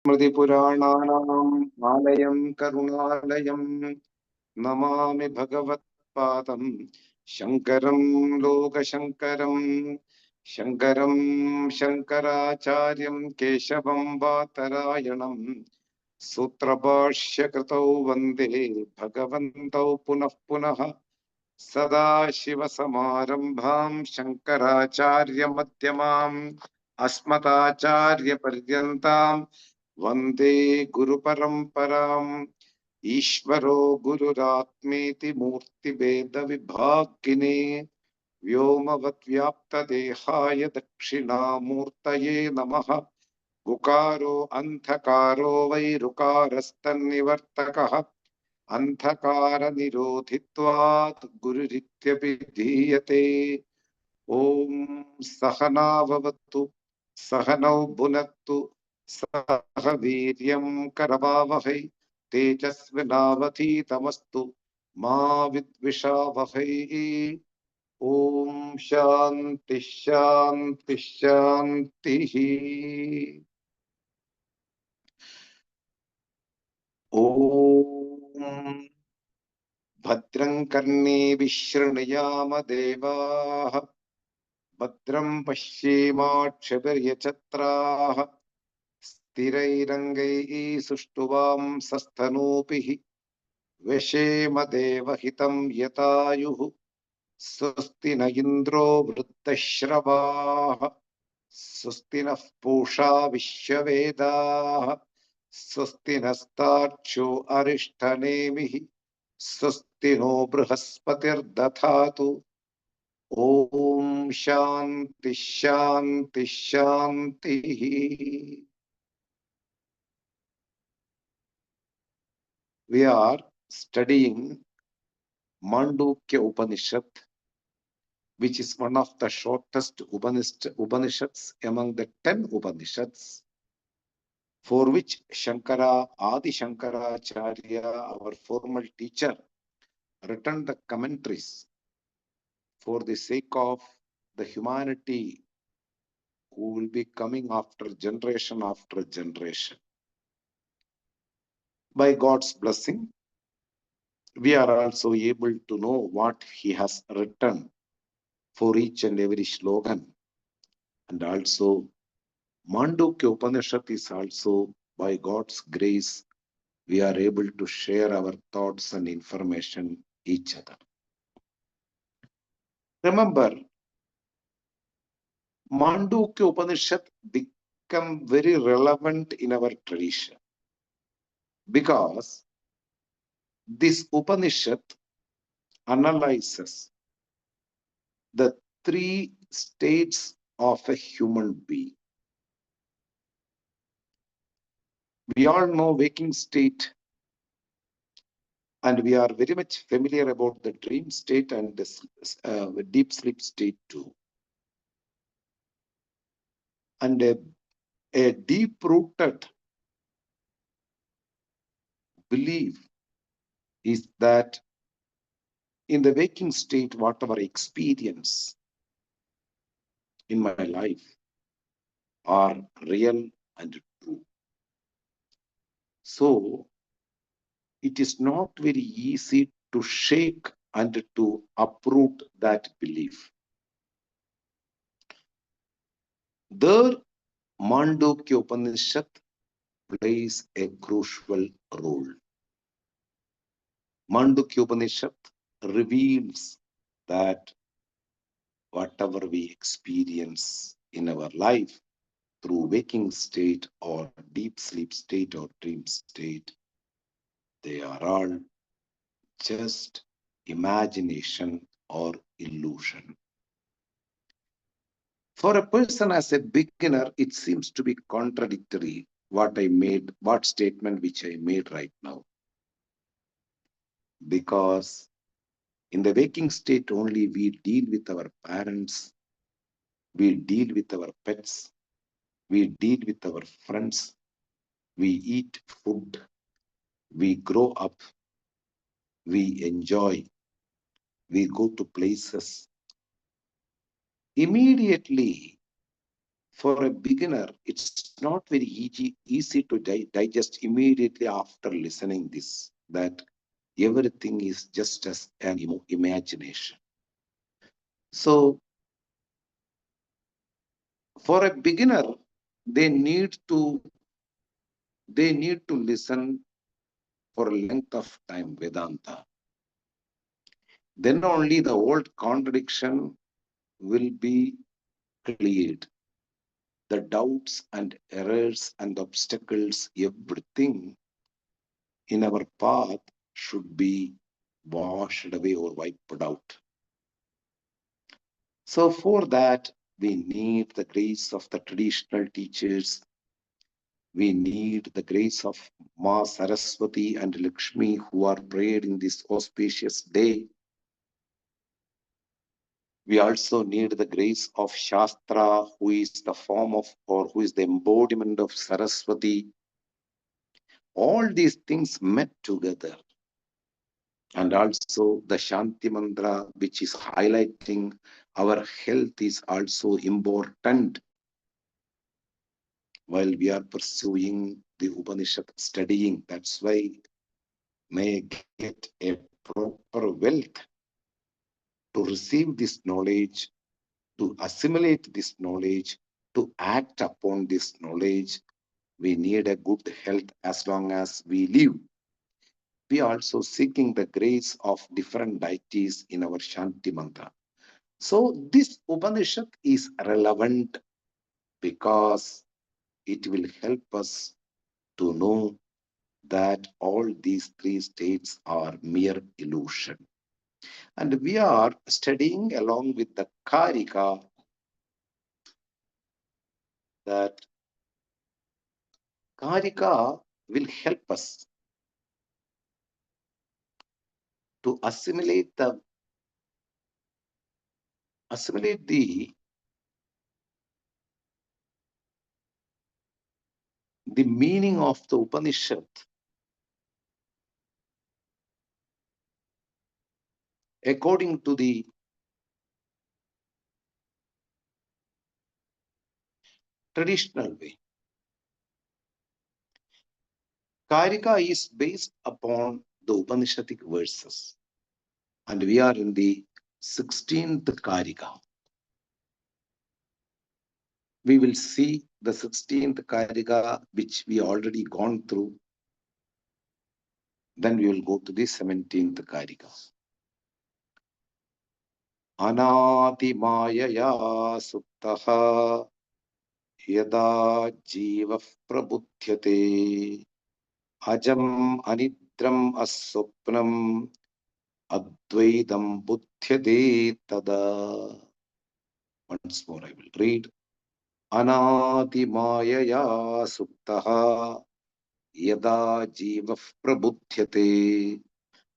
स्मृतिपुराणानाम् आलयं करुणालयं नमामि भगवत्पादं शङ्करं लोकशङ्करं शङ्करं शङ्कराचार्यं केशवं बादरायणं सूत्रभाष्यकृतौ वन्दे भगवन्तौ पुनः पुनः सदाशिवसमारम्भां शङ्कराचार्यमध्यमाम् अस्मदाचार्यपर्यन्तां वन्दे गुरुपरम्पराम् ईश्वरो गुरुरात्मेति मूर्तिभेदविभागिने व्योमवद्व्याप्तदेहाय दक्षिणामूर्तये नमः गुकारो अन्धकारो वैरुकारस्तन्निवर्तकः अन्धकारनिरोधित्वात् गुरुरित्यभिधीयते। ॐ सहना भवतु सहनौ भुनक्तु सह वीर्यं करवावहै तेजस्विनावधीतमस्तु मा विद्विषावहै। ॐ शान्ति शान्ति शान्तिः। ॐ भद्रं कर्णेभिः शृणुयाम देवाः भद्रं पश्येमाक्षभिर्यजत्राः स्थिरैरङ्गैः सुष्ठुवांसस्तनूभिः व्यशेम देवहितं यतायुः स्वस्ति न इन्द्रो वृद्धश्रवाः स्वस्ति नः पूषा विश्ववेदाः स्वस्ति नस्तार्क्ष्यो अरिष्ठनेमिः स्वस्ति नो बृहस्पतिर्दधातु। ॐ शान्ति शान्ति शान्तिः। We are studying Māṇḍūkya Upaniṣad, which is one of the shortest Upanishads among the 10 Upanishads, for which Adi Shankaracharya, our formal teacher, written the commentaries for the sake of the humanity who will be coming after generation. By God's blessing, we are also able to know what he has written for each and every slogan. And also, Māṇḍūkya Upaniṣad is also, by God's grace, we are able to share our thoughts and information each other. Remember, Māṇḍūkya Upaniṣad become very relevant in our tradition because this Upanishad analyzes the 3 states of a human being. We all know waking state, and we are very much familiar about the dream state and the deep sleep state too. And a deep-rooted belief is that in the waking state, whatever experience in my life are real and true. So it is not very easy to shake and to uproot that belief. There, Māṇḍūkya Upaniṣad plays a crucial role. Māṇḍūkya Upaniṣad reveals that whatever we experience in our life through waking state or deep sleep state or dream state, they are all just imagination or illusion. For a person as a beginner, it seems to be contradictory what statement which I made right now. Because in the waking state only we deal with our parents, we deal with our pets, we deal with our friends, we eat food, we grow up, we enjoy, we go to places. Immediately, For a beginner, it's not very easy to digest immediately after listening this, that everything is just as an imagination. So for a beginner, they need to listen for a length of time Vedanta. Then only the old contradiction will be cleared. The doubts and errors and obstacles, everything in our path should be washed away or wiped out. So for that, we need the grace of the traditional teachers. We need the grace of Ma Saraswati and Lakshmi who are prayed in this auspicious day. We also need the grace of Shastra, who is the form of, or who is the embodiment of Saraswati. All these things met together. And also the Shanti Mantra, which is highlighting our health, is also important while we are pursuing the Upanishad studying. That's why may get a proper wealth to receive this knowledge, to assimilate this knowledge, to act upon this knowledge. We need a good health as long as we live. We are also seeking the grace of different deities in our Shanti Mantra. So this Upanishad is relevant because it will help us to know that all these three states are mere illusion. And we are studying along with the kārikā, that kārikā will help us to assimilate the meaning of the Upanishad according to the traditional way. Kārikā is based upon the Upanishadic verses, and we are in the 16th kārikā. We will see the 16th kārikā, which we already gone through. Then we will go to the 17th kārikā. Anāti māyaya suptaha yada jiva prabudhyate ajam anidram aswapnam advaitam buddhyate tada. Once more I will read. Anāti māyaya suptaha yada jiva prabudhyate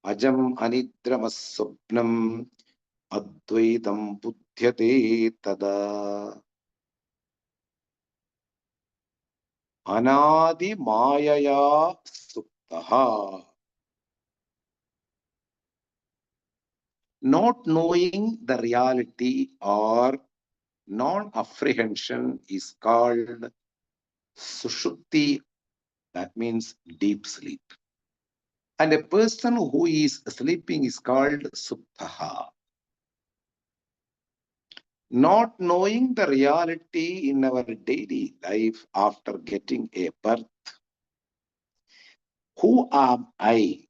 ajam anidram aswapnam advaitam buddhyate tada. Anadi Mayaya Suptaha. Not knowing the reality or non-apprehension is called Sushupti, that means deep sleep. And a person who is sleeping is called Suptaha. Not knowing the reality in our daily life after getting a birth. Who am I?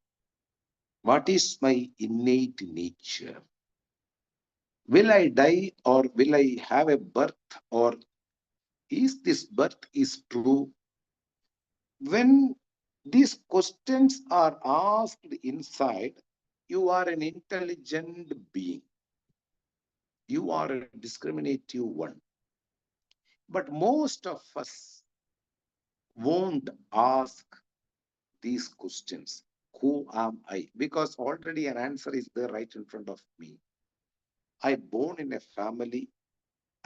What is my innate nature? Will I die or will I have a birth, or is this birth is true? When these questions are asked inside, you are an intelligent being. You are a discriminative one. But most of us won't ask these questions. Who am I? Because already an answer is there right in front of me. I born in a family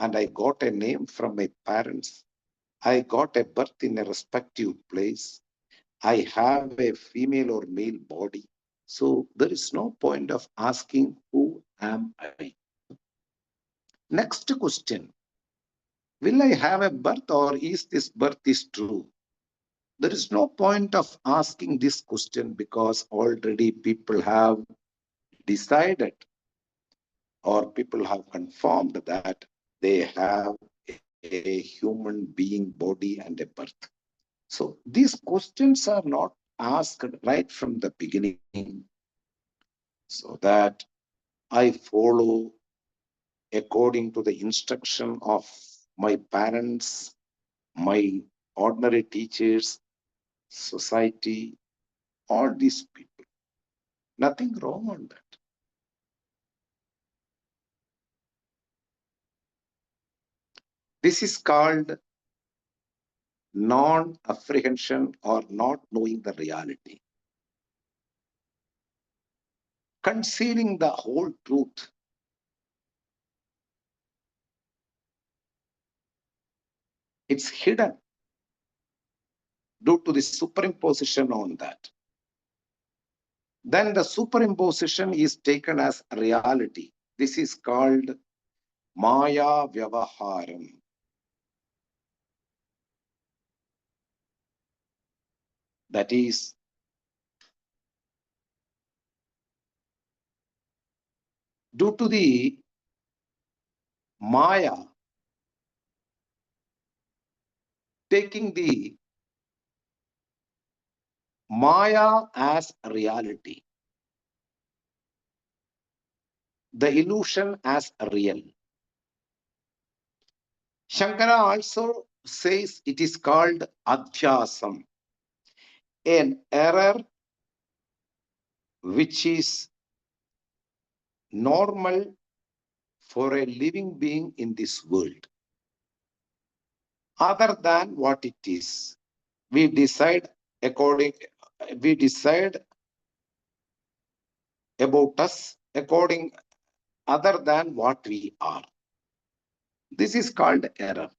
and I got a name from my parents. I got a birth in a respective place. I have a female or male body. So there is no point of asking, who am I? Next question. Will I have a birth, or is this birth is true? There is no point of asking this question, because already people have decided, or people have confirmed that they have a human being body and a birth. So these questions are not asked right from the beginning, so that I follow according to the instruction of my parents, my ordinary teachers, society, all these people. Nothing wrong on that. This is called non-apprehension, or not knowing the reality, concealing the whole truth. It's hidden due to the superimposition on that. Then the superimposition is taken as reality. This is called Maya Vyavaharam. That is, due to the Maya taking the Maya as reality, the illusion as real. Shankara also says it is called adhyasam, an error which is normal for a living being in this world, other than what it is. We decide according, we decide about us according other than what we are. This is called error.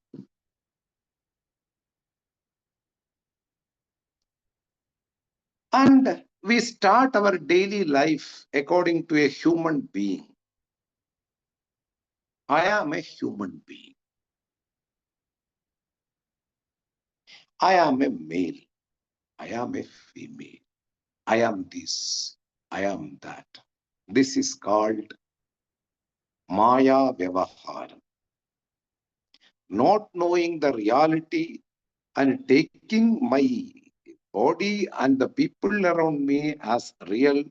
And we start our daily life according to a human being. I am a human being. I am a male. I am a female. I am this. I am that. This is called Maya Vyavahara. Not knowing the reality and taking my body and the people around me as real,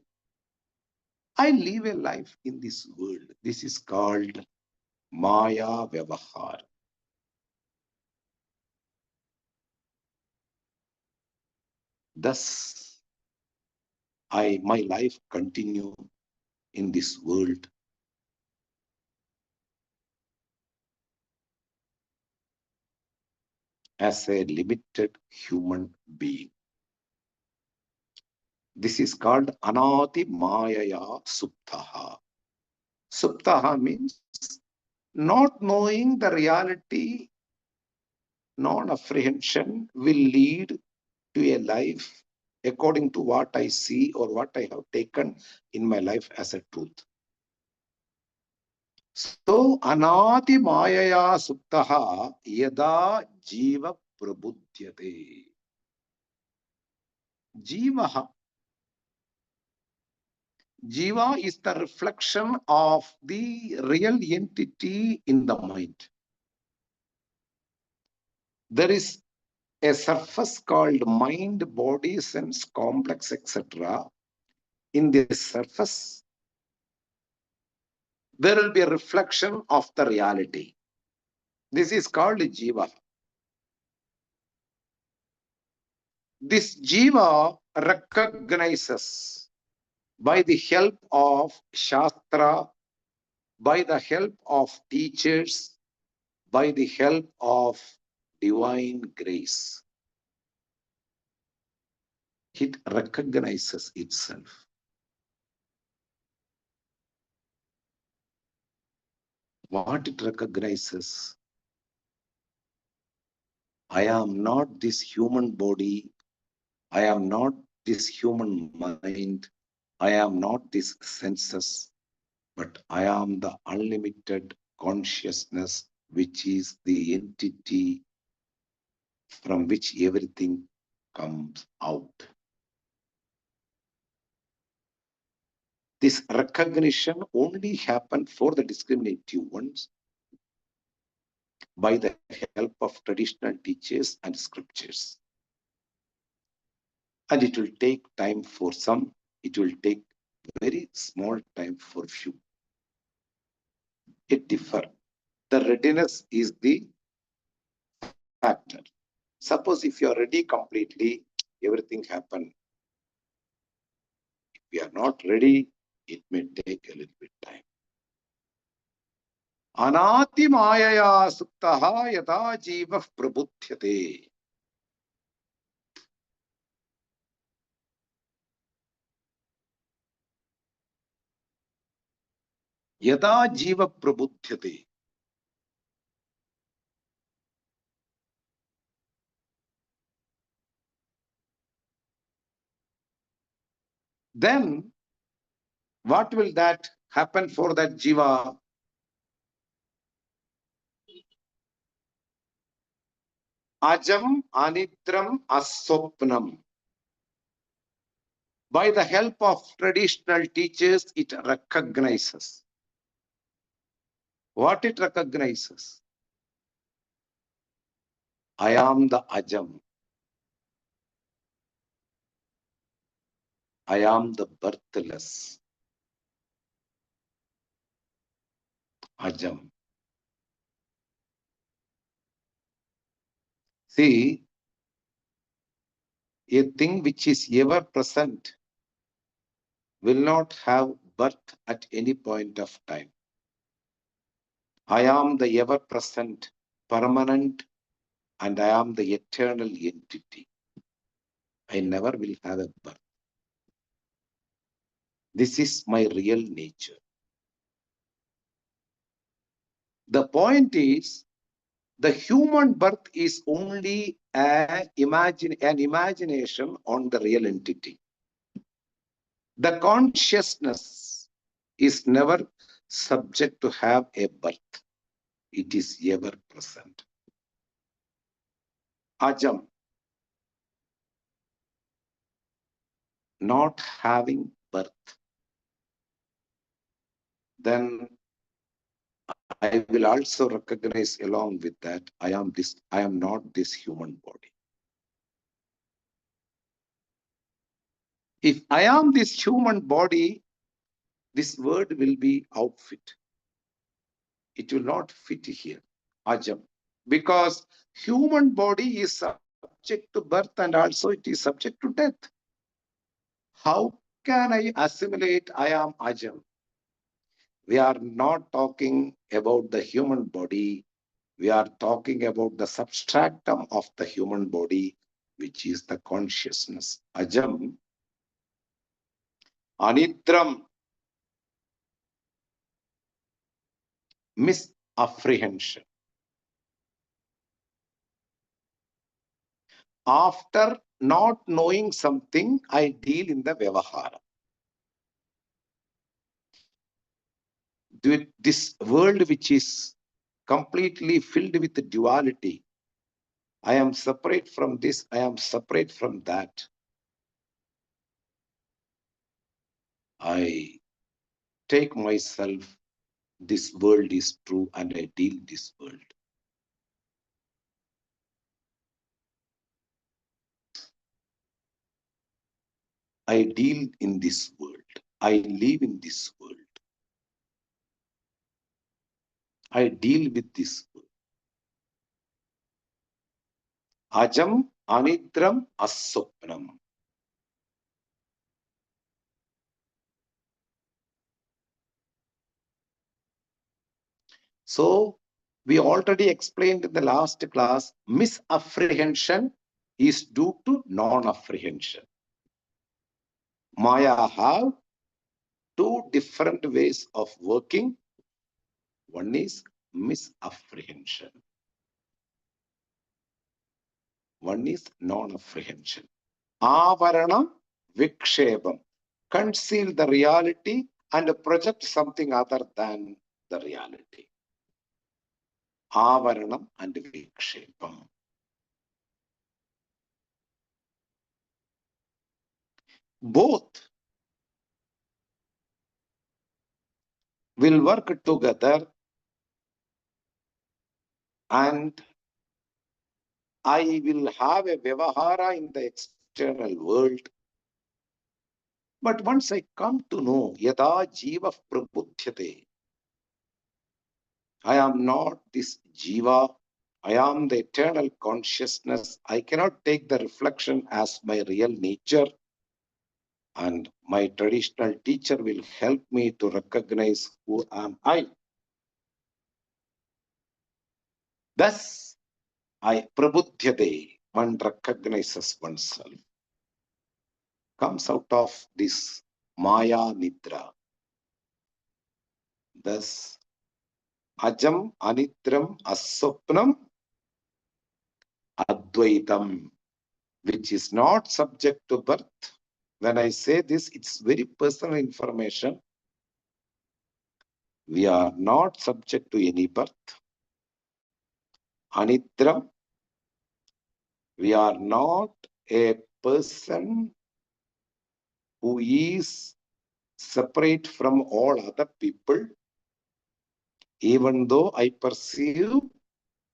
I live a life in this world. This is called Maya Vyavahara. Thus, my life continue in this world as a limited human being. This is called Anati Mayaya Suptaha. Suptaha means not knowing the reality, non-apprehension will lead to a life according to what I see or what I have taken in my life as a truth. So, Anati Mayaya Suptaha Yada Jiva Prabudhyate. Jivaha. Jiva is the reflection of the real entity in the mind. There is a surface called mind, body, sense, complex, etc. In this surface, there will be a reflection of the reality. This is called Jiva. This Jiva recognizes by the help of Shastra, by the help of teachers, by the help of divine grace. It recognizes itself. What it recognizes? I am not this human body. I am not this human mind. I am not these senses, but I am the unlimited consciousness which is the entity from which everything comes out. This recognition only happened for the discriminative ones by the help of traditional teachers and scriptures. And it will take time for some, it will take very small time for few. It differs. The readiness is the factor. Suppose if you are ready completely, everything happen. If we are not ready, it may take a little bit time. Anati mayaya suktaha yada jiva prabudhyate. Yada jiva prabudhyate. Then what will that happen for that jiva? Ajam anidram asopnam. By the help of traditional teachers, it recognizes. What it recognizes? I am the Ajam. I am the birthless. Ajam. See, a thing which is ever present will not have birth at any point of time. I am the ever present, permanent, and I am the eternal entity. I never will have a birth. This is my real nature. The point is, the human birth is only an imagination on the real entity. The consciousness is never subject to have a birth. It is ever present. Ajam, not having birth. Then I will also recognize along with that, I am not this human body. If I am this human body, this word will be outfit. It will not fit here, Ajam, because human body is subject to birth and also it is subject to death. How can I assimilate I am Ajam? We are not talking about the human body. We are talking about the substratum of the human body, which is the consciousness. Ajam, anidram, misapprehension. After not knowing something, I deal in the vyavahara. This world which is completely filled with duality. I am separate from this, I am separate from that. I take myself, this world is true, and I deal this world. I deal in this world. I live in this world. I deal with this world. Ajam anidram asopnam. So, we already explained in the last class, misapprehension is due to non-apprehension. Maya have two different ways of working. One is misapprehension. One is non-apprehension. Avarana vikshepam. Conceal the reality, and project something other than the reality. Avaranam and Vikshepam. Both will work together, and I will have a vyavahara in the external world. But once I come to know yada jiva prabudhyate, I am not this jiva, I am the eternal consciousness. I cannot take the reflection as my real nature, and my traditional teacher will help me to recognize who am I. Thus, prabudhyate, one recognizes oneself, comes out of this Maya Nidra. Thus, Ajam Anitram Aswapnam Advaitam, which is not subject to birth. When I say this, it's very personal information. We are not subject to any birth. Anitram, we are not a person who is separate from all other people. Even though I perceive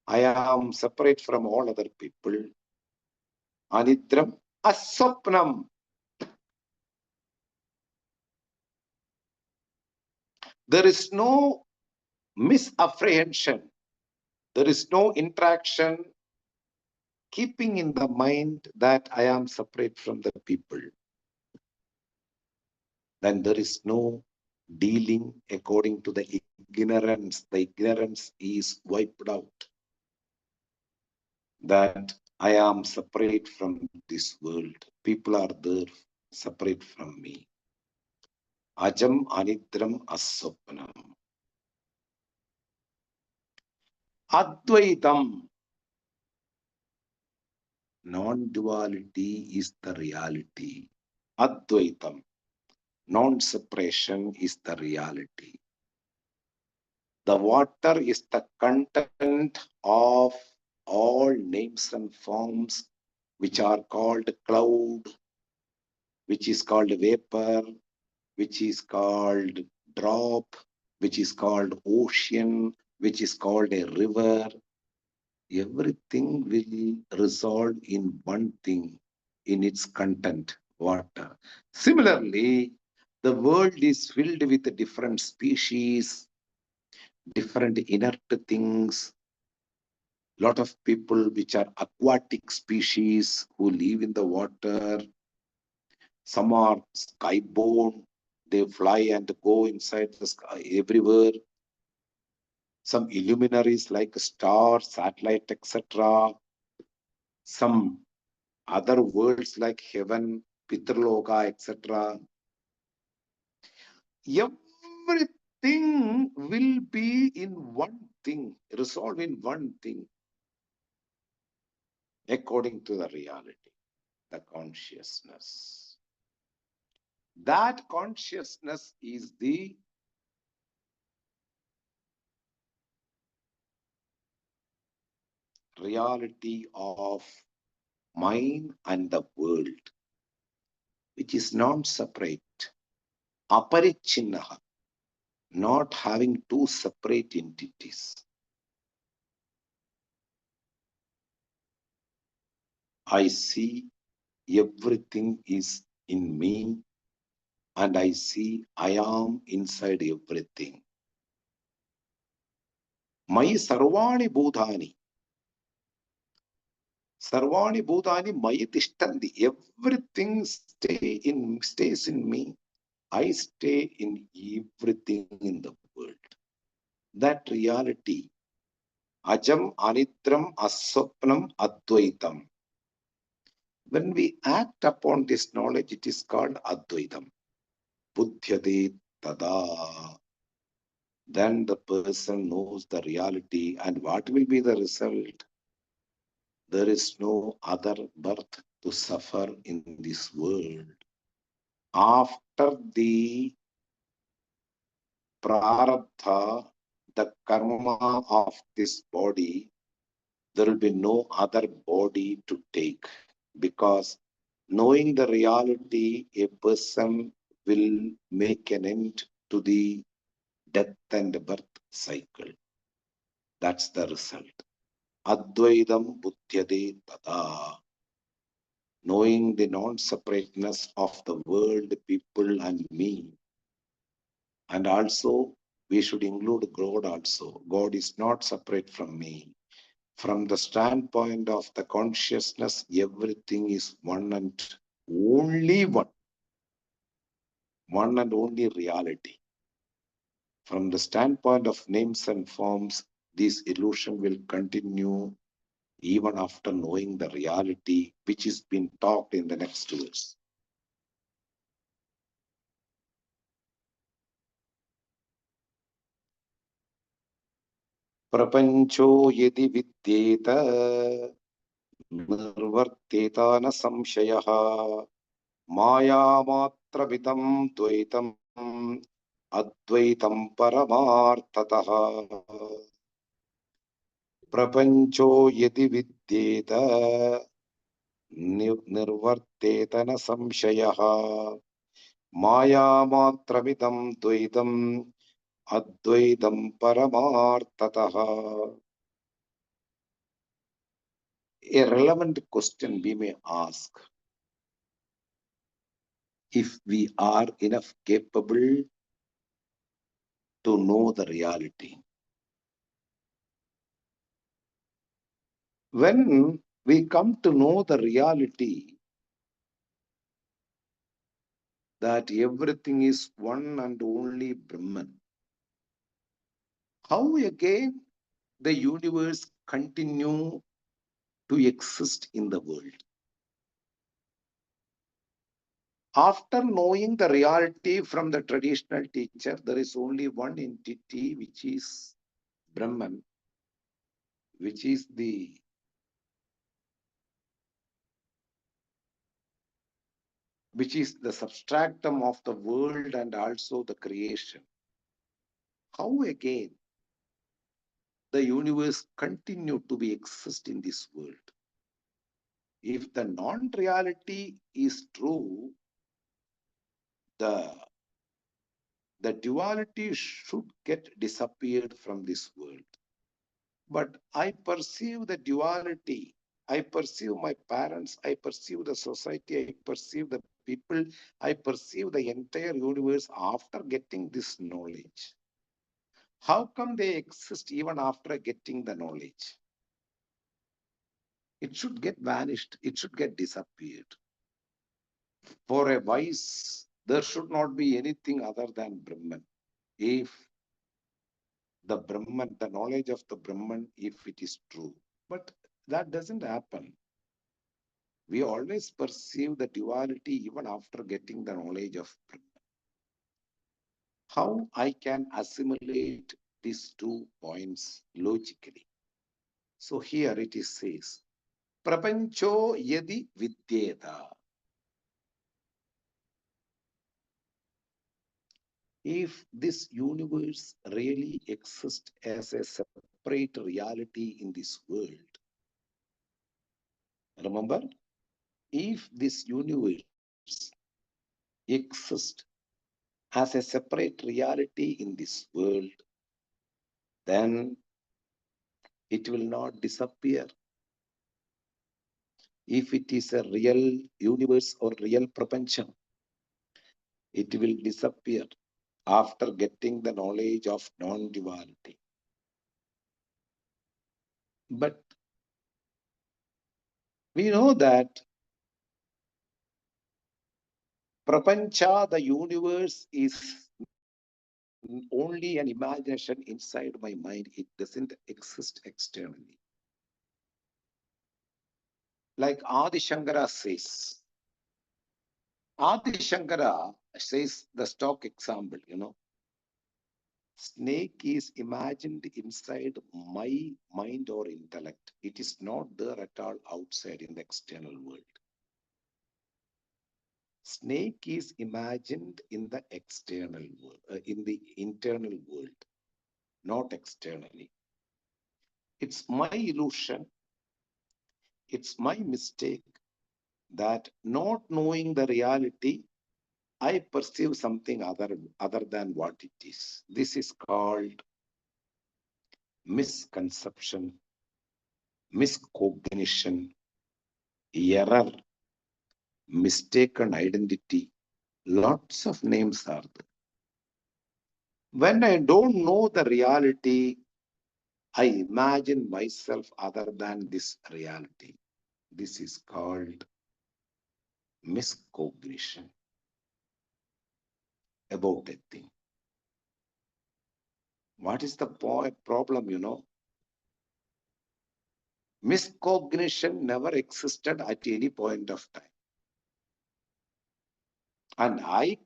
I am separate from all other people. Anitram Aswapnam. There is no misapprehension. There is no interaction keeping in the mind that I am separate from the people. Then there is no dealing according to the ignorance. The ignorance is wiped out. That I am separate from this world. People are there separate from me. Ajam Anitram Aswapnam. Advaitam. Non-duality is the reality. Advaitam. Non-separation is the reality. The water is the content of all names and forms which are called cloud, which is called vapor, which is called drop, which is called ocean, which is called a river. Everything will resolve in one thing, in its content, water. Similarly, the world is filled with different species, different inert things, lot of people which are aquatic species who live in the water. Some are skyborne, they fly and go inside the sky everywhere. Some illuminaries like stars, satellite, etc. Some other worlds like heaven, Pitraloka, etc. Everything will be in one thing, resolved in one thing, according to the reality, the consciousness. That consciousness is the reality of mind and the world, which is non-separate. Aparichinnaha, not having two separate entities. I see everything is in me, and I see I am inside everything. Mayi sarvani bhutani. Sarvani bhutani mayi tishtandi. Everything stays in me. I stay in everything in the world. That reality, Ajam Anitram Aswapnam Advaitam. When we act upon this knowledge, it is called Advaitam. Buddhyate tada. Then the person knows the reality, and what will be the result? There is no other birth to suffer in this world. After the prarabdha the karma of this body, there will be no other body to take, because knowing the reality, a person will make an end to the death and birth cycle. That's the result. Advaitam buddhyate tada. Knowing the non-separateness of the world, people, and me. And also, we should include God also. God is not separate from me. From the standpoint of the consciousness, everything is one and only one and only reality. From the standpoint of names and forms, this illusion will continue even after knowing the reality, which is being talked in the next verse. Prapancho yadi vidyeta nirvarteta na samshayaha Māyāmātravitam dvaitam advaitam paramartataha. Prapancho yadi vidyeta nirvarteta na samshayaha Māyāmātravitam dvaitam advaitam paramartataha. A relevant question we may ask: if we are enough capable to know the reality. When we come to know the reality that everything is one and only Brahman, how again the universe continue to exist in the world? After knowing the reality from the traditional teacher, there is only one entity, which is Brahman, which is the substratum of the world and also the creation. How again the universe continue to be exist in this world? If the non-reality is true, the duality should get disappeared from this world. But I perceive the duality. I perceive my parents. I perceive the society. I perceive the people. I perceive the entire universe after getting this knowledge. How come they exist even after getting the knowledge? It should get vanished. It should get disappeared. For a wise, there should not be anything other than Brahman. If the Brahman, the knowledge of the Brahman, if it is true. But that doesn't happen. We always perceive the duality even after getting the knowledge of Brahman. How I can assimilate these 2 points logically? So here it is says, Prapancho yadi vidyeta. If this universe really exists as a separate reality in this world, remember, if this universe exists as a separate reality in this world, then it will not disappear. If it is a real universe or real prapancham, it will disappear after getting the knowledge of non-duality. But we know that prapancha, the universe, is only an imagination inside my mind. It doesn't exist externally. Like Adi Shankara says. Adi Shankara says the stock example, snake is imagined inside my mind or intellect. It is not there at all outside in the external world. Snake is imagined in the external world, in the internal world. not externally. It's my illusion, it's my mistake that not knowing the reality, I perceive something other than what it is. This is called misconception, miscognition, error, mistaken identity. Lots of names are there. When I don't know the reality, I imagine myself other than this reality. This is called miscognition about a thing. What is the problem, Miscognition never existed at any point of time. And I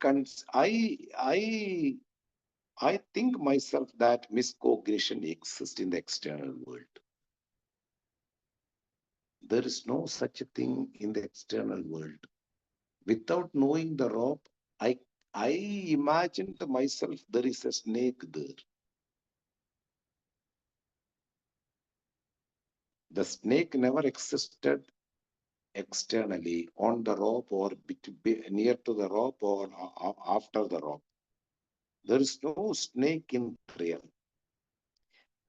think myself that miscognition exists in the external world. There is no such a thing in the external world. Without knowing the rope, I imagined myself there is a snake there. The snake never existed externally on the rope or near to the rope or after the rope. There is no snake in real.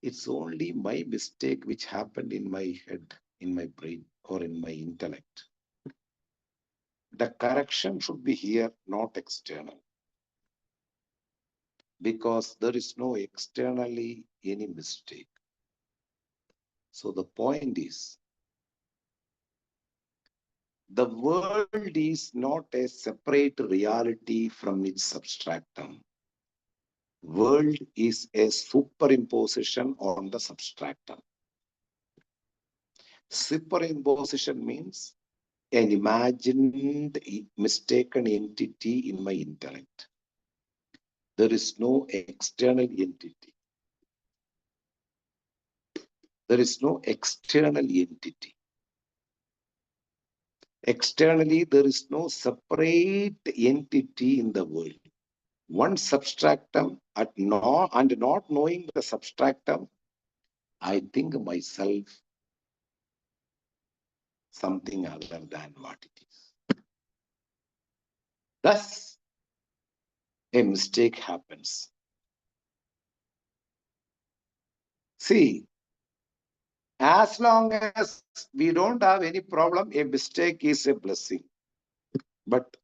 It's only my mistake which happened in my head, in my brain, or in my intellect. The correction should be here, not external. Because there is no externally any mistake. So the point is, the world is not a separate reality from its substratum. World is a superimposition on the substratum. Superimposition means an imagined mistaken entity in my intellect. There is no external entity. There is no external entity. Externally, there is no separate entity in the world. One substratum and not knowing the substratum, I think myself something other than what it is. Thus, a mistake happens. See, as long as we don't have any problem, a mistake is a blessing. But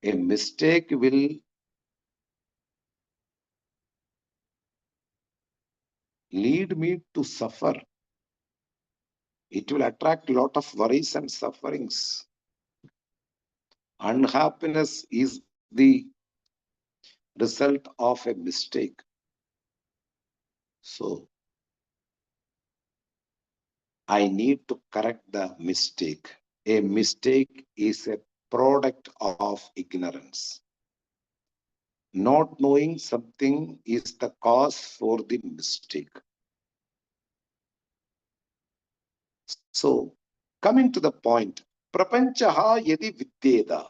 a mistake will lead me to suffer. It will attract a lot of worries and sufferings. Unhappiness is the result of a mistake. So, I need to correct the mistake. A mistake is a product of ignorance. Not knowing something is the cause for the mistake. So, coming to the point, prapanchaha yadi vidyeda.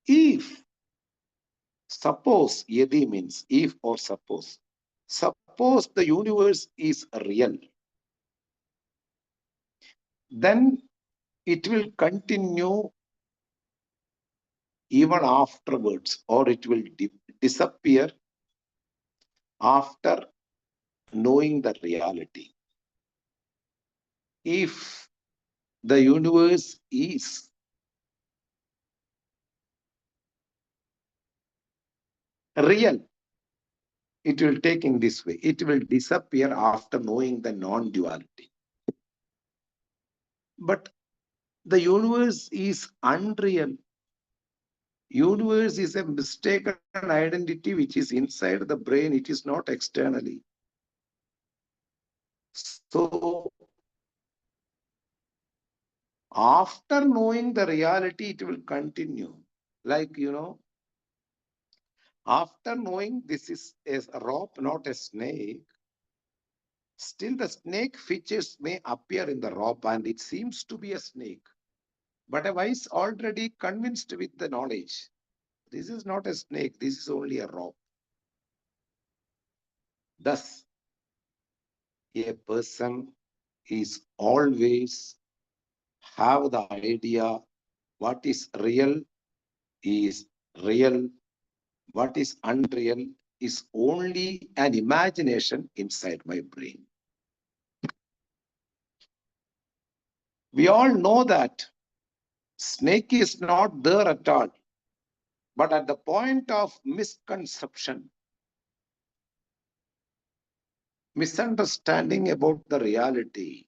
If, suppose, yadi means if or suppose. Suppose the universe is real, then it will continue even afterwards, or it will disappear after knowing the reality. If the universe is real, it will take in this way. It will disappear after knowing the non-duality. But the universe is unreal. Universe is a mistaken identity which is inside the brain. It is not externally. So, after knowing the reality, it will continue. Like, after knowing this is a rope, not a snake, still the snake features may appear in the rope and it seems to be a snake. But a wise already convinced with the knowledge. This is not a snake, this is only a rope. Thus, a person is always have the idea what is real, what is unreal is only an imagination inside my brain. We all know that snake is not there at all, but at the point of misconception, misunderstanding about the reality,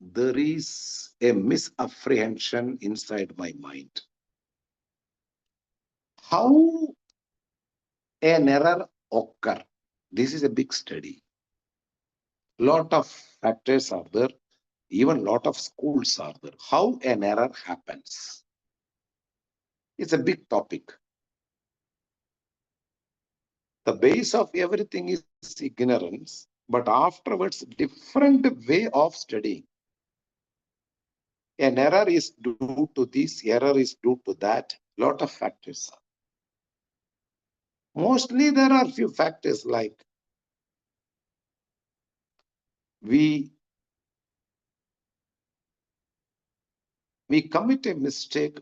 there is a misapprehension inside my mind. How an error occur? This is a big study. Lot of factors are there, even lot of schools are there. How an error happens? It's a big topic. The base of everything is ignorance, but afterwards, different way of studying. An error is due to this, error is due to that, lot of factors. Mostly there are few factors like we commit a mistake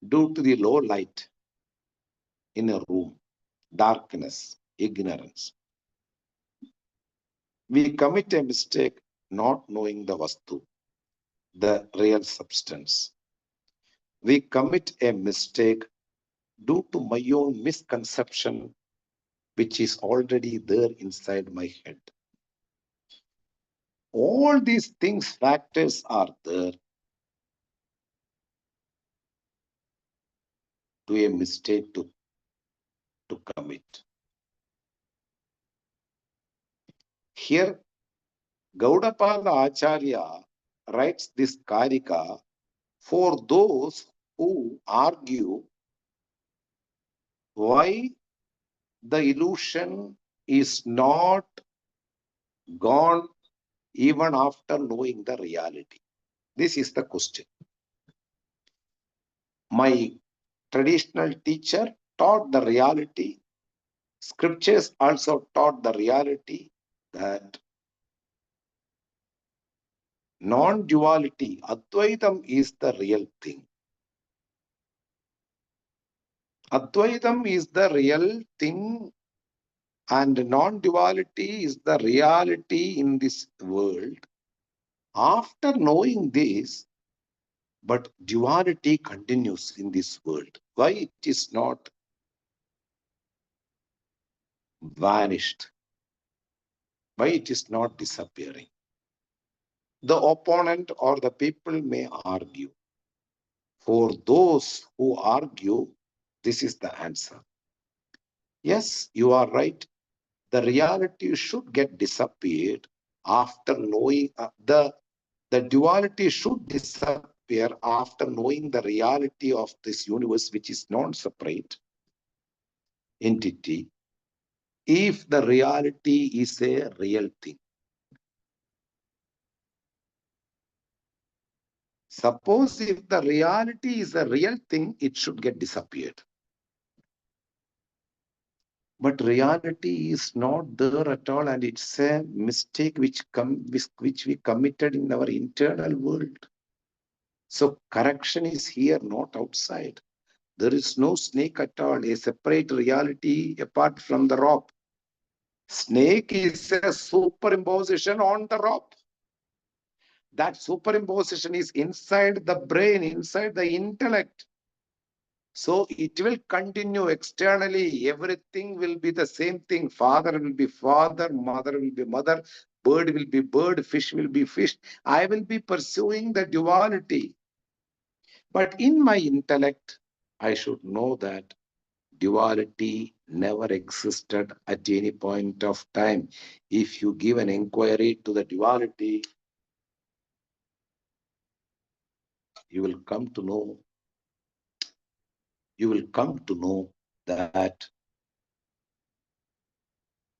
due to the low light in a room, darkness, ignorance. We commit a mistake not knowing the vastu, the real substance. We commit a mistake due to my own misconception, which is already there inside my head. All these things, factors are there to a mistake to commit. Here, Gaudapada Acharya writes this kārikā for those who argue why the illusion is not gone even after knowing the reality. This is the question. My traditional teacher taught the reality. Scriptures also taught the reality that non-duality, Advaitam, is the real thing. Advaitam is the real thing and non-duality is the reality in this world. After knowing this, but duality continues in this world. Why it is not vanished? Why it is not disappearing? The opponent or the people may argue. For those who argue, this is the answer. Yes, you are right. The reality should get disappeared after knowing the duality should disappear after knowing the reality of this universe, which is non-separate entity, if the reality is a real thing. Suppose if the reality is a real thing, it should get disappeared. But reality is not there at all, and it's a mistake which we committed in our internal world. So correction is here, not outside. There is no snake at all, a separate reality apart from the rope. Snake is a superimposition on the rope. That superimposition is inside the brain, inside the intellect. So it will continue externally. Everything will be the same thing. Father will be father, mother will be mother, bird will be bird, fish will be fish. I will be pursuing the duality. But in my intellect, I should know that duality never existed at any point of time. If you give an inquiry to the duality, you will come to know that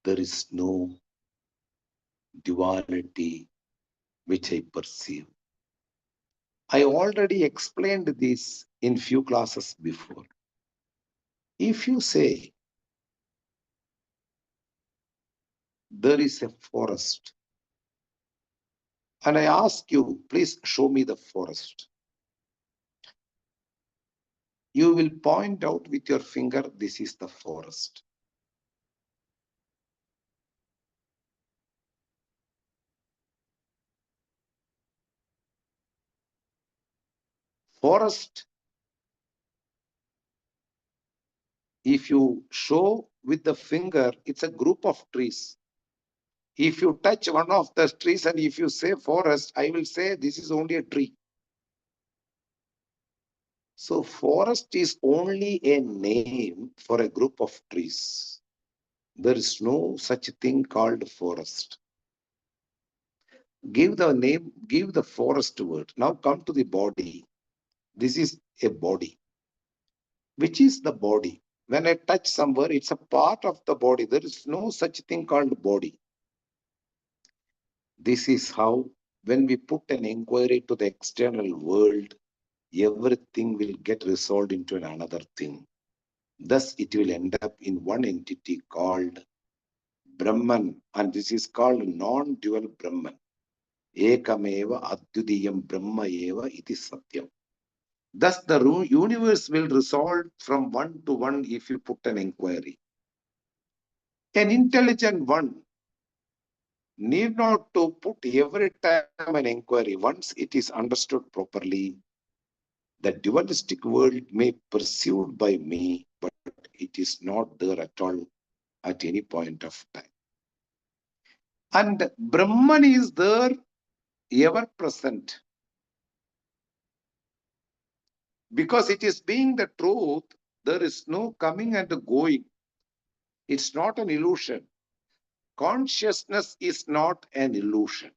there is no duality which I perceive. I already explained this in few classes before. If you say there is a forest. And I ask you, please show me the forest. You will point out with your finger, this is the forest. Forest, if you show with the finger, it's a group of trees. If you touch one of the trees and if you say forest, I will say this is only a tree. So forest is only a name for a group of trees. There is no such thing called forest. Give the name, give the forest word. Now come to the body. This is a body. Which is the body? When I touch somewhere, it's a part of the body. There is no such thing called body. This is how, when we put an inquiry to the external world, everything will get resolved into another thing. Thus, it will end up in one entity called Brahman, and this is called non-dual Brahman. Ekameva adhyudiyam Brahma eva iti satyam. Thus, the universe will resolve from one to one if you put an inquiry. An intelligent one need not to put every time an inquiry. Once it is understood properly, the dualistic world may be perceived by me, but it is not there at all at any point of time. And Brahman is there ever present. Because it is being the truth, there is no coming and going. It's not an illusion. Consciousness is not an illusion.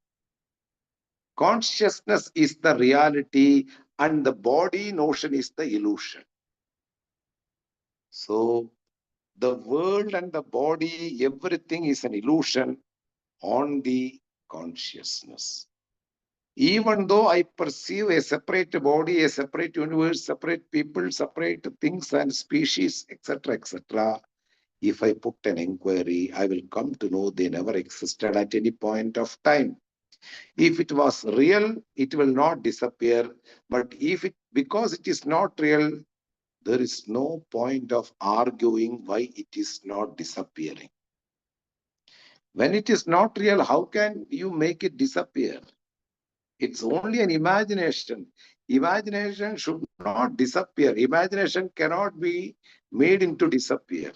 Consciousness is the reality and the body notion is the illusion. So the world and the body, everything is an illusion on the consciousness. Even though I perceive a separate body, a separate universe, separate people, separate things and species, etc., etc., if I put an inquiry, I will come to know they never existed at any point of time. If it was real, it will not disappear. But because it is not real, there is no point of arguing why it is not disappearing. When it is not real, how can you make it disappear? It's only an imagination. Imagination should not disappear. Imagination cannot be made into disappear.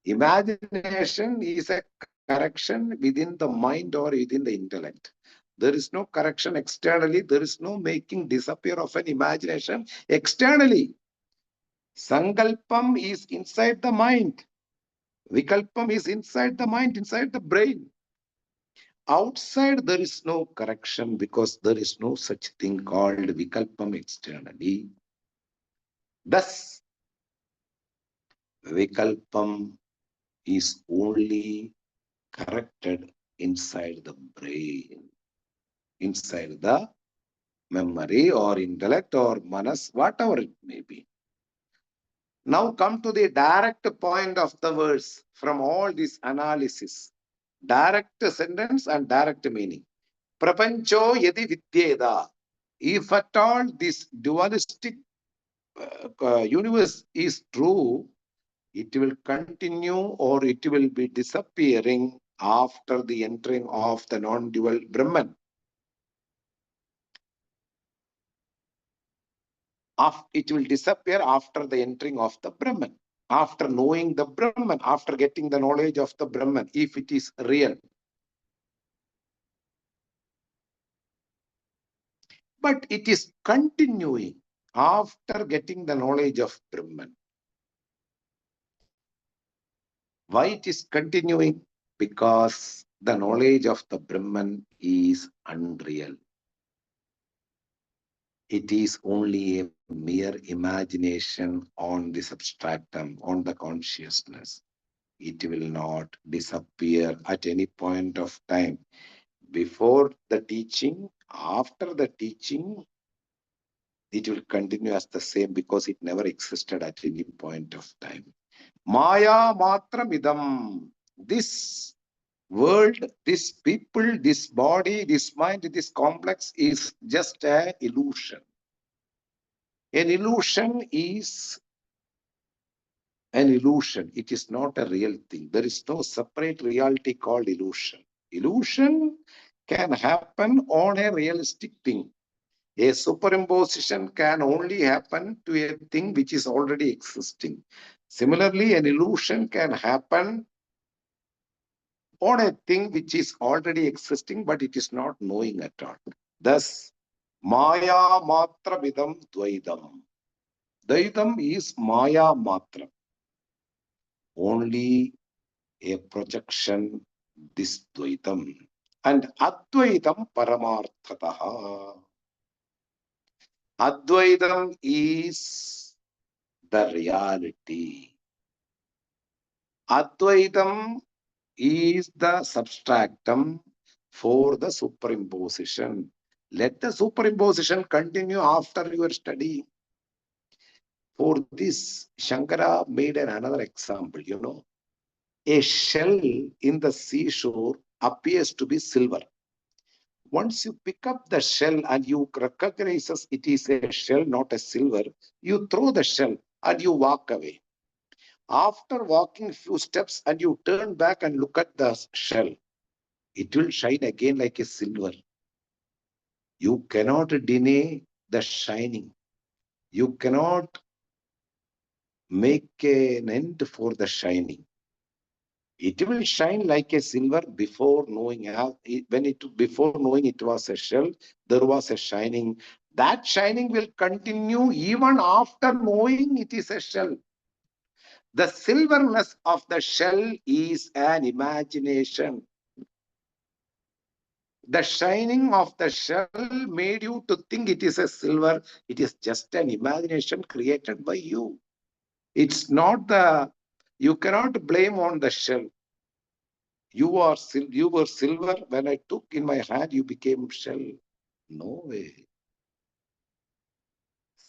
Imagination is a correction within the mind or within the intellect. There is no correction externally. There is no making disappear of an imagination externally. Sankalpam is inside the mind. Vikalpam is inside the mind, inside the brain. Outside, there is no correction because there is no such thing called Vikalpam externally. Thus, Vikalpam is only corrected inside the brain, inside the memory or intellect or manas, whatever it may be. Now come to the direct point of the verse from all this analysis. Direct sentence and direct meaning. Prapancho yadi vidyeda. If at all this dualistic universe is true, it will continue or it will be disappearing after the entering of the non-dual Brahman. It will disappear after the entering of the Brahman, after knowing the Brahman, after getting the knowledge of the Brahman, if it is real. But it is continuing after getting the knowledge of Brahman. Why it is continuing? Because the knowledge of the Brahman is unreal. It is only a mere imagination on the substratum, on the consciousness. It will not disappear at any point of time. Before the teaching, after the teaching, it will continue as the same because it never existed at any point of time. Maya matram idam. This World, this people, this body, this mind, this complex is just an illusion. An illusion is an illusion. It is not a real thing. There is no separate reality called illusion. Illusion can happen on a realistic thing. A superimposition can only happen to a thing which is already existing. Similarly, an illusion can happen on a thing which is already existing, but it is not knowing at all. Thus, Maya Matra Vidam Dvaidam. Dvaidam is Maya Matra. Only a projection, this Dvaitam. And Advaitam Paramarthataha. Advaitam is the reality. Advaitam is the substratum for the superimposition. Let the superimposition continue after your study. For this, Shankara made another example, A shell in the seashore appears to be silver. Once you pick up the shell and you recognize it is a shell, not a silver, you throw the shell and you walk away. After walking a few steps and you turn back and look at the shell, it will shine again like a silver. You cannot deny the shining. You cannot make an end for the shining. It will shine like a silver before knowing before knowing it was a shell, there was a shining. That shining will continue even after knowing it is a shell. The silverness of the shell is an imagination. The shining of the shell made you to think it is a silver. It is just an imagination created by you. It's not you cannot blame on the shell. You were silver. When I took in my hand, you became shell. No way.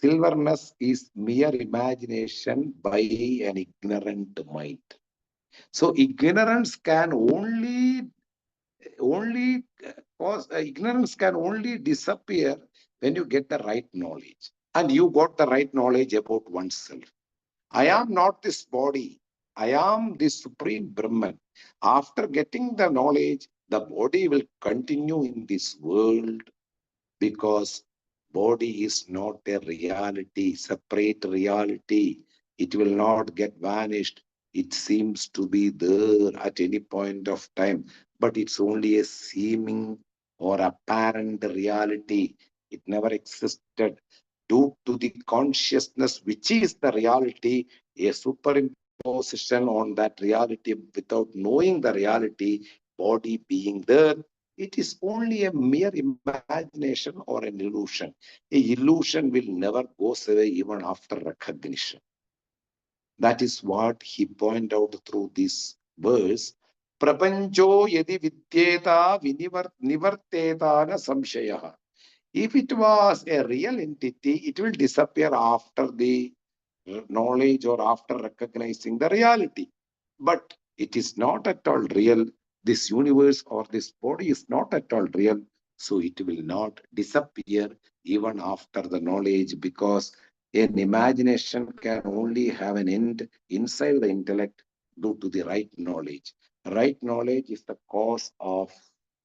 Silverness is mere imagination by an ignorant mind. So ignorance can only ignorance can only disappear when you get the right knowledge. And you got the right knowledge about oneself. I am not this body. I am the Supreme Brahman. After getting the knowledge, the body will continue in this world because body is not a reality, separate reality. It will not get vanished. It seems to be there at any point of time, but it's only a seeming or apparent reality. It never existed. Due to the consciousness, which is the reality, a superimposition on that reality without knowing the reality, body being there, it is only a mere imagination or an illusion. A illusion will never go away even after recognition. That is what he pointed out through this verse. Prapancho yadi vidyeta nivarteta na samshaya. If it was a real entity, it will disappear after the knowledge or after recognizing the reality. But it is not at all real. This universe or this body is not at all real. So it will not disappear even after the knowledge, because an imagination can only have an end inside the intellect due to the right knowledge. Right knowledge is the cause of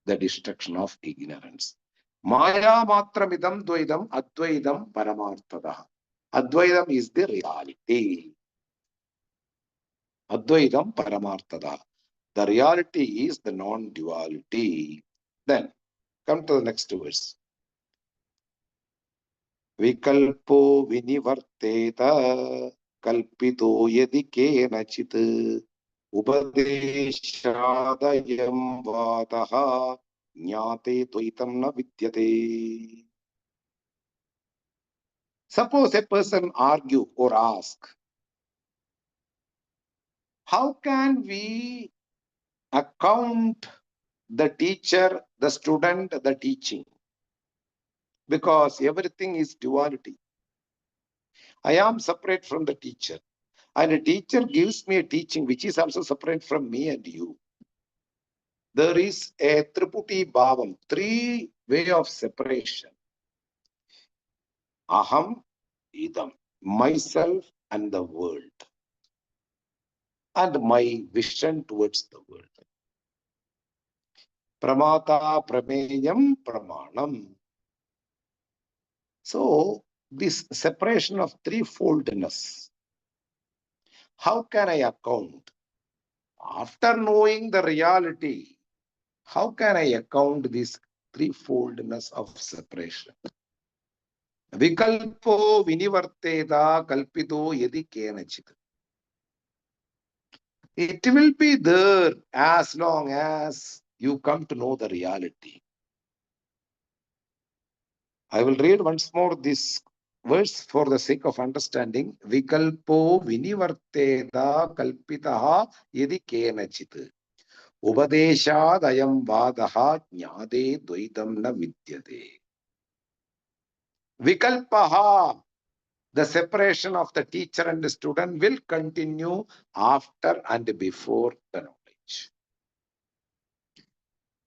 the destruction of ignorance. Maya matramidam dvaidam advaidam paramarthada. Advaitam is the reality. Advaitam paramarthada. The reality is the non-duality. Then, come to the next verse. Vikalpo vinivarteta kalpito yadi kenachit upadeshadayam vataha jnate tvaitam na vidyate. Suppose a person argue or ask, how can we account the teacher, the student, the teaching? Because everything is duality. I am separate from the teacher, and a teacher gives me a teaching which is also separate from me and you. there is a triputi bhavam, three way of separation. Aham, idam, myself and the world, and my vision towards the world. Pramata prameyam pramanam. So, this separation of threefoldness, how can I account? After knowing the reality, how can I account this threefoldness of separation? Vikalpo vinivarteda kalpito yadi kenachit. It will be there as long as you come to know the reality. I will read once more this verse for the sake of understanding. Vikalpo vinivarteda kalpitaha yadi kenachit. Upadeshadayam vadaha jnade dvaitam na vidyate. Vikalpaha, the separation of the teacher and the student, will continue after and before the knowledge.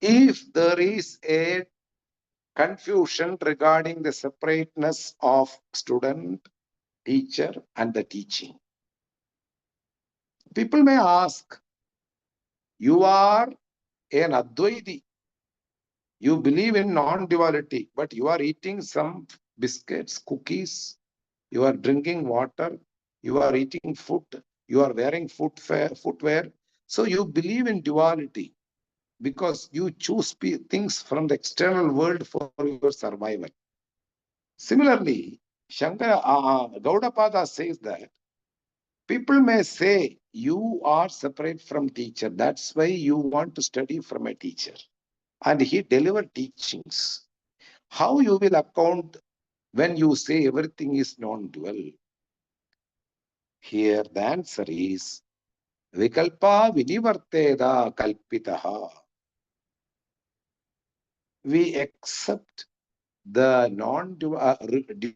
If there is a confusion regarding the separateness of student, teacher, and the teaching, people may ask, you are an Advaiti. You believe in non-duality, but you are eating some biscuits, cookies, you are drinking water, you are eating food, you are wearing footwear. So you believe in duality because you choose things from the external world for your survival. Similarly, Gaudapada says that people may say you are separate from teacher. That's why you want to study from a teacher. And he delivered teachings. How you will account when you say everything is non-dual? Here the answer is Vikalpa vinivarteda kalpitaha. We accept the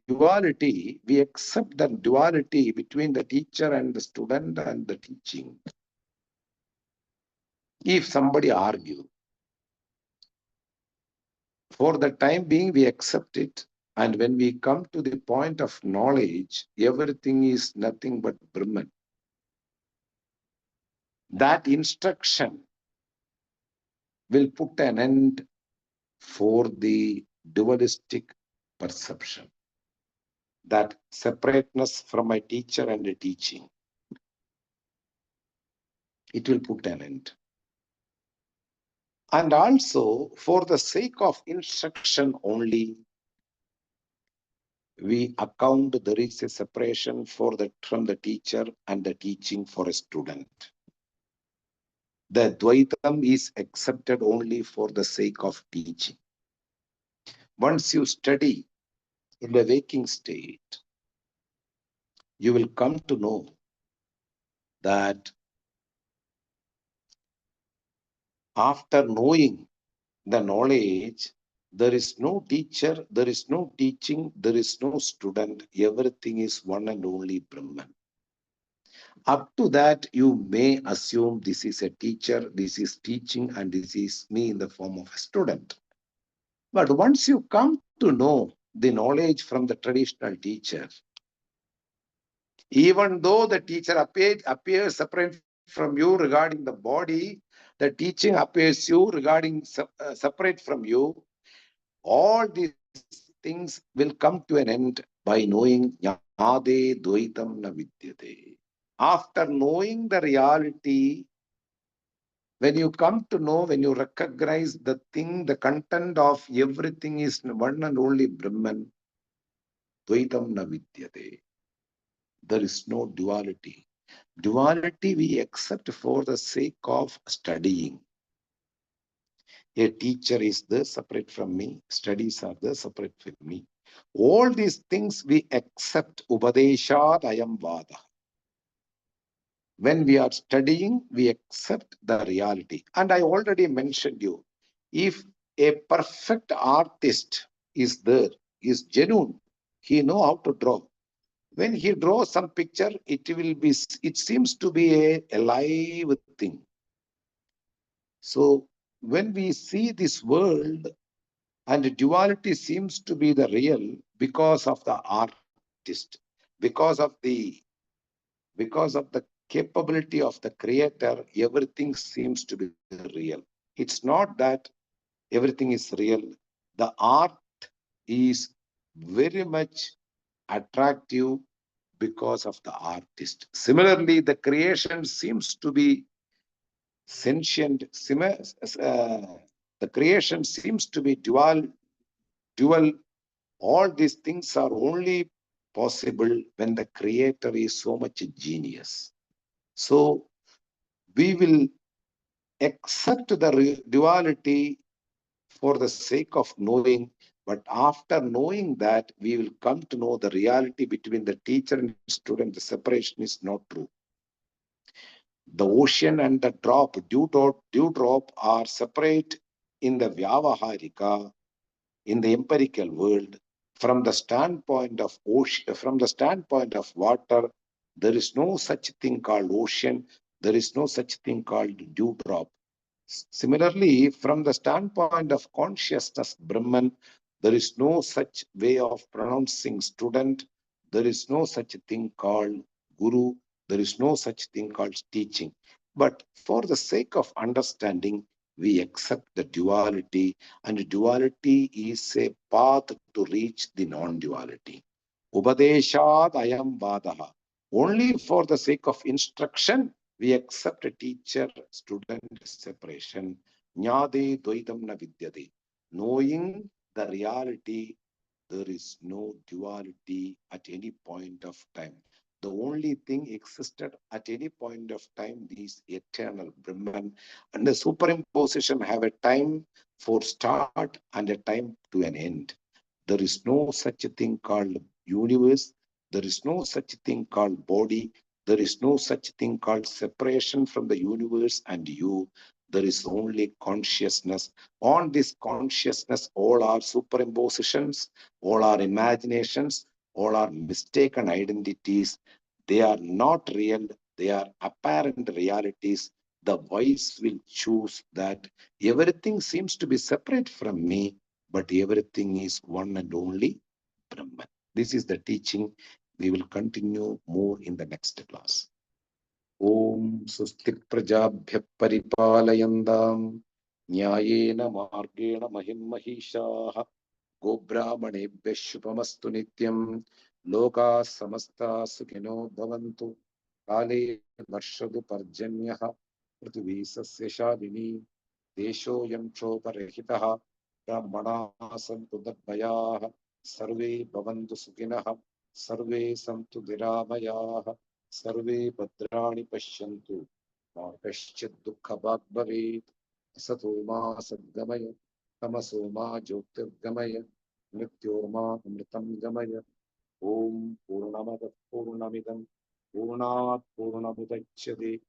duality, we accept the duality between the teacher and the student and the teaching. If somebody argue, for the time being we accept it, and when we come to the point of knowledge, everything is nothing but Brahman. That instruction will put an end for the dualistic perception, that separateness from my teacher and the teaching. It will put an end. And also, for the sake of instruction only, we account there is a separation from the teacher and the teaching for a student. The Dvaitam is accepted only for the sake of teaching. Once you study in the waking state, you will come to know that after knowing the knowledge, there is no teacher, there is no teaching, there is no student. Everything is one and only Brahman. Up to that, you may assume this is a teacher, this is teaching, and this is me in the form of a student. But once you come to know the knowledge from the traditional teacher, even though the teacher appears separate from you regarding the body, the teaching appears you regarding separate from you, all these things will come to an end by knowing Jnade Dvaitam na Vidyate. After knowing the reality, when you come to know, when you recognize the thing, the content of everything is one and only Brahman, Dvaitam na Vidyate. There is no duality. Duality we accept for the sake of studying. A teacher is there separate from me, studies are there separate from me. All these things we accept. Upadeshad ayam vada. When we are studying, we accept the reality. And I already mentioned you, if a perfect artist is there, is genuine, he know how to draw. When he draws some picture, it seems to be a alive thing. So when we see this world and duality seems to be the real because of the artist, because of the capability of the creator, everything seems to be real. It's not that everything is real. The art is very much attractive because of the artist. Similarly, the creation seems to be sentient. The creation seems to be dual. All these things are only possible when the creator is so much a genius. So we will accept the duality for the sake of knowing, but after knowing that, we will come to know the reality between the teacher and student. The separation is not true. The ocean and the dewdrop are separate in the Vyavaharika, in the empirical world. From the standpoint of ocean, from the standpoint of water, there is no such thing called ocean. There is no such thing called dewdrop. Similarly, from the standpoint of consciousness, Brahman, there is no such way of pronouncing student. There is no such thing called guru. There is no such thing called teaching. But for the sake of understanding, we accept the duality, and duality is a path to reach the non-duality. Upadeshad ayam vadaha. Only for the sake of instruction, we accept a teacher-student separation. Jnade dvaitam na vidyate. Knowing the reality, there is no duality at any point of time. The only thing existed at any point of time is eternal Brahman, and the superimposition have a time for start and a time to an end. There is no such a thing called universe. There is no such thing called body. There is no such thing called separation from the universe and you. There is only consciousness. On this consciousness, all are superimpositions, all are imaginations, all are mistaken identities. They are not real, they are apparent realities. The wise will choose that everything seems to be separate from me, but everything is one and only Brahman. This is the teaching. We will continue more in the next class. Om Sustik Prajabhya Paripalayantam Nyayena Margena Mahim Mahishaha Gobrahmanebhya Shubhamastu Nityam Loka Samasta Sukhino Bhavantu Kale Varshadu Parjanyaha Prithvi Sasya Shalini Deshoyam Choparahitaha Brahmana Santu Dadvayaha Sarve Bhavantu Sukinaha Sarve Santu Dhiramayaha Sarve Bhadrani Pashyantu Ma Kaschid Dukkha Bhag Bhavet Asato Ma Sadgamaya Tamaso Ma Jyotirgamaya Mrityoma Amritam Gamaya Om Purnamada Purnamidam Purnat Purnamudachyate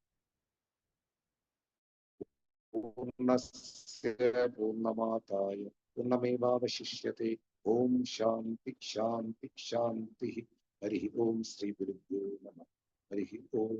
Purnasya Purnamataya Purnamevavashishyate Om Shanti Shanti Shanti Harihi Om Sri Gurubhyo Namah Harihi Om